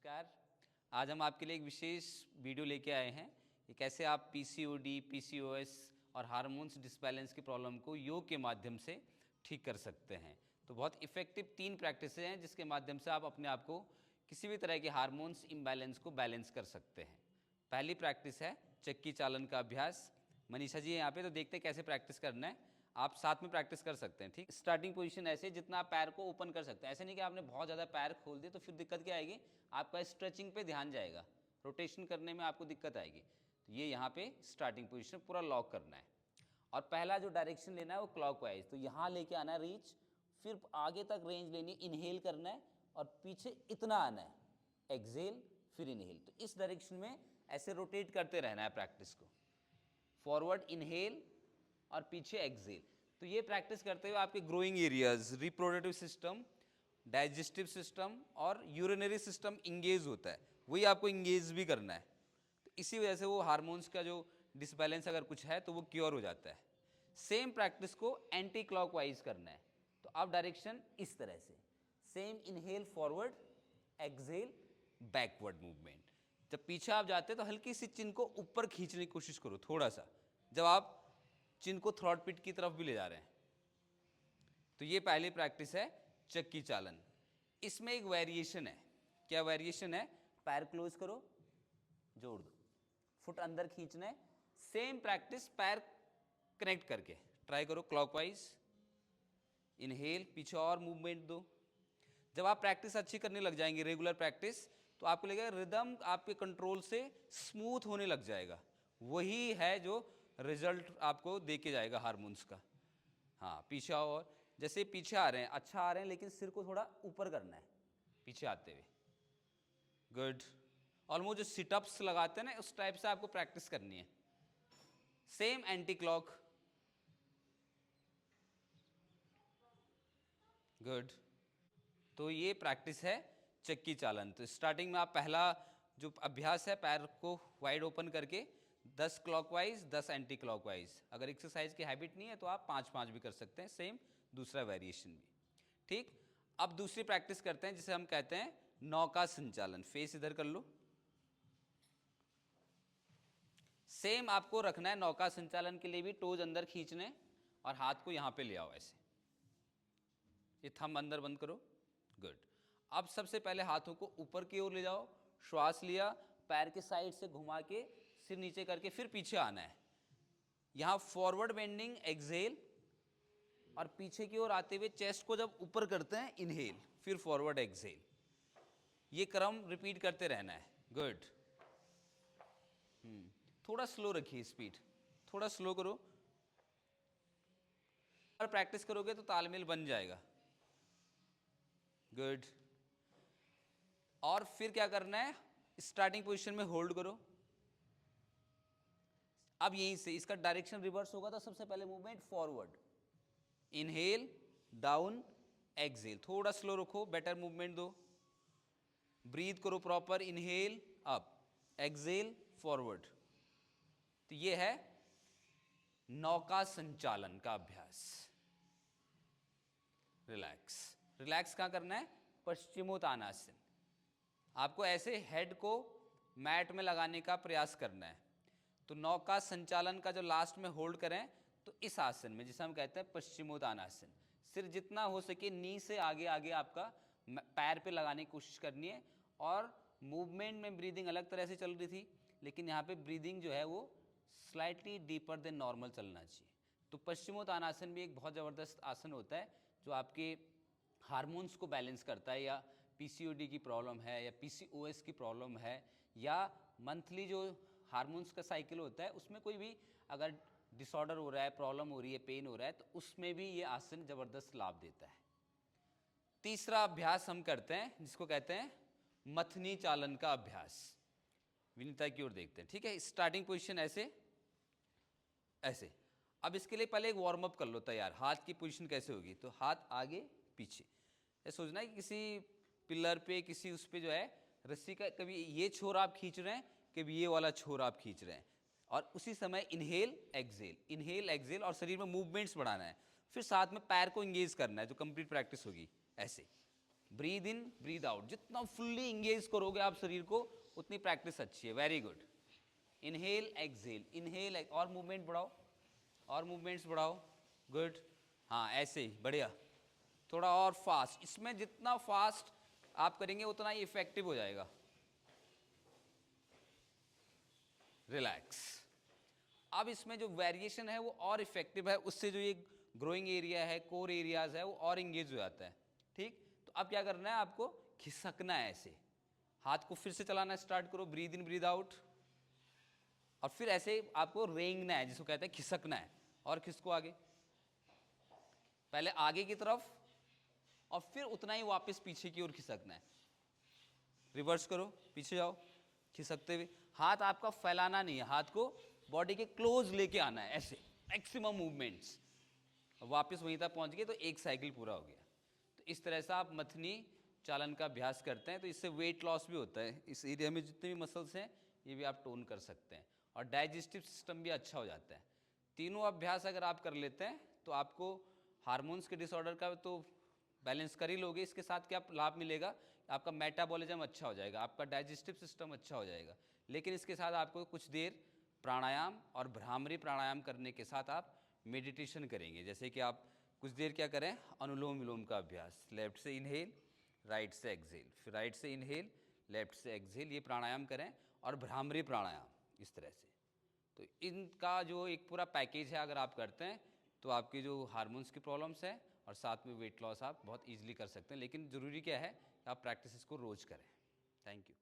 नमस्कार। आज हम आपके लिए एक विशेष वीडियो लेके आए हैं कि कैसे आप पीसीओडी, पीसीओएस और हार्मोन्स डिसबैलेंस की प्रॉब्लम को योग के माध्यम से ठीक कर सकते हैं। तो बहुत इफ़ेक्टिव 3 प्रैक्टिसेस हैं जिसके माध्यम से आप अपने आप को किसी भी तरह के हार्मोन्स इम्बैलेंस को बैलेंस कर सकते हैं। पहली प्रैक्टिस है चक्की चालन का अभ्यास। मनीषा जी यहाँ पे, तो देखते हैं कैसे प्रैक्टिस करना है। आप साथ में प्रैक्टिस कर सकते हैं। ठीक, स्टार्टिंग पोजीशन ऐसे जितना आप पैर को ओपन कर सकते हैं। ऐसे नहीं कि आपने बहुत ज़्यादा पैर खोल दिए तो फिर दिक्कत क्या आएगी, आपका स्ट्रेचिंग पे ध्यान जाएगा, रोटेशन करने में आपको दिक्कत आएगी। तो ये यहाँ पे स्टार्टिंग पोजीशन पूरा लॉक करना है और पहला जो डायरेक्शन लेना है वो क्लॉकवाइज। तो यहाँ लेके आना है रीच, फिर आगे तक रेंज लेनी है, इनहेल करना है और पीछे इतना आना है, एक्सेल फिर इनहेल। तो इस डायरेक्शन में ऐसे रोटेट करते रहना है प्रैक्टिस को, फॉरवर्ड इनहेल और पीछे एक्सेल। तो ये प्रैक्टिस करते हुए आपके growing areas, reproductive system, digestive system और यूरिनरी सिस्टम इंगेज होता है, वही आपको इंगेज भी करना है। तो इसी वजह से वो हार्मोन्स का जो डिसबैलेंस अगर कुछ है तो वो क्योर हो जाता है। सेम प्रैक्टिस को एंटी क्लॉकवाइज करना है। तो अब डायरेक्शन इस तरह से, same inhale forward, exhale backward movement. जब पीछे आप जाते हैं तो हल्की सी चिन को ऊपर खींचने की कोशिश करो थोड़ा सा, जब आप चिन को थ्रॉट पिट की तरफ भी ले जा रहे हैं। तो ये पहली प्रैक्टिस है चक्की चालन। इसमें एक वेरिएशन है। क्या वेरिएशन है? पैर क्लोज करो, जोड़ दो, फुट अंदर खींचना है। सेम प्रैक्टिस पैर कनेक्ट करके ट्राई करो, क्लॉकवाइज इनहेल, पीछे और मूवमेंट दो। जब आप प्रैक्टिस अच्छी करने लग जाएंगे, रेगुलर प्रैक्टिस, तो आपको लगेगा रिदम आपके कंट्रोल से स्मूथ होने लग जाएगा। वही है जो रिजल्ट आपको दे के जाएगा हार्मोन्स का। हाँ, पीछे और जैसे पीछे आ रहे हैं, अच्छा आ रहे हैं, लेकिन सिर को थोड़ा ऊपर करना है पीछे आते हुए। गुड। ऑलमोस्ट जो सिटअप्स लगाते हैं ना, उस टाइप से आपको प्रैक्टिस करनी है। Same anti clock. गुड। तो ये प्रैक्टिस है चक्की चालन। तो स्टार्टिंग में आप पहला जो अभ्यास है, पैर को वाइड ओपन करके 10 क्लॉकवाइज 10 एंटी क्लॉकवाइज। अगर एक्सरसाइज की हैबिट नहीं है तो आप 5-5 भी कर सकते हैं, सेम दूसरा वेरिएशन भी। ठीक, अब दूसरी प्रैक्टिस करते हैं जिसे हम कहते हैं नौका संचालन। फेस इधर कर लो। सेम आपको रखना है नौका संचालन के लिए भी, टोज अंदर खींचने और हाथ को यहां पे ले आओ ऐसे, ये थंब अंदर बंद करो। गुड। अब सबसे पहले हाथों को ऊपर की ओर ले जाओ, श्वास लिया, पैर के साइड से घुमा के सिर नीचे करके फिर पीछे आना है। यहां फॉरवर्ड बेंडिंग एक्सेल और पीछे की ओर आते हुए चेस्ट को जब ऊपर करते हैं इनहेल, फिर फॉरवर्ड एक्सेल। ये क्रम रिपीट करते रहना है। गुड। थोड़ा स्लो रखिए स्पीड, थोड़ा स्लो करो। और प्रैक्टिस करोगे तो तालमेल बन जाएगा। गुड। और फिर क्या करना है, स्टार्टिंग पोजीशन में होल्ड करो। अब यहीं से इसका डायरेक्शन रिवर्स होगा, तो सबसे पहले movement forward, inhale down exhale. थोड़ा स्लो रखो, बेटर मूवमेंट दो। ब्रीथ करो proper, inhale up, exhale forward. तो ये है नौका संचालन का अभ्यास। रिलैक्स। रिलैक्स कहां करना है? पश्चिमोत्तानासन। आपको ऐसे हेड को मैट में लगाने का प्रयास करना है। तो नौका संचालन का जो लास्ट में होल्ड करें तो इस आसन में, जिसे हम कहते हैं पश्चिमोत्तानासन। सिर जितना हो सके नी से आगे आगे आपका पैर पे लगाने की कोशिश करनी है। और मूवमेंट में ब्रीदिंग अलग तरह से चल रही थी, लेकिन यहाँ पे ब्रीदिंग जो है वो स्लाइटली डीपर देन नॉर्मल चलना चाहिए। तो पश्चिमोत्तानासन भी एक बहुत ज़बरदस्त आसन होता है जो आपके हार्मोन्स को बैलेंस करता है। या पीसीओडी की प्रॉब्लम है या पीसीओएस की प्रॉब्लम है या मंथली जो हार्मोन्स का साइकिल होता है उसमें कोई भी अगर डिसऑर्डर हो रहा है, प्रॉब्लम हो रही है, पेन हो रहा है, तो उसमें भी ये आसन ज़बरदस्त लाभ देता है। तीसरा अभ्यास हम करते हैं जिसको कहते हैं मथनी चालन का अभ्यास। विनीता की ओर देखते हैं। ठीक है, स्टार्टिंग पोजीशन ऐसे ऐसे। अब इसके लिए पहले एक वार्म अप कर लो तैयार। हाथ की पोजीशन कैसे होगी, तो हाथ आगे पीछे। ये सोचना है कि किसी पिलर पे, किसी उस पे जो है रस्सी का, कभी ये छोर आप खींच रहे हैं, कभी ये वाला छोर आप खींच रहे हैं। और उसी समय इनहेल एक्सेल, इनहेल एक्सेल, और शरीर में मूवमेंट्स बढ़ाना है। फिर साथ में पैर को इंगेज करना है, जो कंप्लीट प्रैक्टिस होगी ऐसे। ब्रीद इन ब्रीद आउट, जितना फुल्ली इंगेज करोगे आप शरीर को उतनी प्रैक्टिस अच्छी है। Very good. Inhale exhale, inhale, और मूवमेंट बढ़ाओ, और मूवमेंट्स बढ़ाओ। गुड, हाँ ऐसे ही, बढ़िया। थोड़ा और फास्ट, इसमें जितना फास्ट आप करेंगे उतना ही इफेक्टिव हो जाएगा। रिलैक्स। अब इसमें जो वेरिएशन है वो और इफेक्टिव है, उससे जो ये ग्रोइंग एरिया है, कोर एरियाज है, वो और इंगेज हो जाता है। ठीक, तो अब क्या करना है, आपको खिसकना है ऐसे, हाथ को फिर से चलाना स्टार्ट करो, ब्रीद इन ब्रीद आउट, और फिर ऐसे आपको रेंगना है, जिसको कहते हैं खिसकना है, और खिसको आगे, पहले आगे की तरफ और फिर उतना ही वापस पीछे की ओर खिसकना है। रिवर्स करो, पीछे जाओ खिसकते हुए, हाथ आपका फैलाना नहीं है, हाथ को बॉडी के क्लोज लेके आना है ऐसे, मैक्सिमम मूवमेंट्स, वापस वहीं तक पहुंच गए तो एक साइकिल पूरा हो गया। तो इस तरह से आप मथनी चालन का अभ्यास करते हैं तो इससे वेट लॉस भी होता है। इस एरिया में जितने भी मसल्स हैं ये भी आप टोन कर सकते हैं, और डाइजेस्टिव सिस्टम भी अच्छा हो जाता है। तीनों अभ्यास अगर आप कर लेते हैं तो आपको हार्मोन्स के डिसऑर्डर का तो बैलेंस कर ही लोगे, इसके साथ क्या लाभ मिलेगा, आपका मेटाबॉलिज्म अच्छा हो जाएगा, आपका डाइजेस्टिव सिस्टम अच्छा हो जाएगा। लेकिन इसके साथ आपको कुछ देर प्राणायाम और भ्रामरी प्राणायाम करने के साथ आप मेडिटेशन करेंगे। जैसे कि आप कुछ देर क्या करें, अनुलोम विलोम का अभ्यास, लेफ्ट से इनहेल राइट से एक्सहेल, फिर राइट से इनहेल लेफ्ट से एक्सहेल, ये प्राणायाम करें, और भ्रामरी प्राणायाम इस तरह से। तो इनका जो एक पूरा पैकेज है अगर आप करते हैं तो आपकी जो हार्मोन्स की प्रॉब्लम्स है और साथ में वेट लॉस आप बहुत ईजिली कर सकते हैं। लेकिन ज़रूरी क्या है, आप प्रैक्टिस को रोज़ करें। Thank you.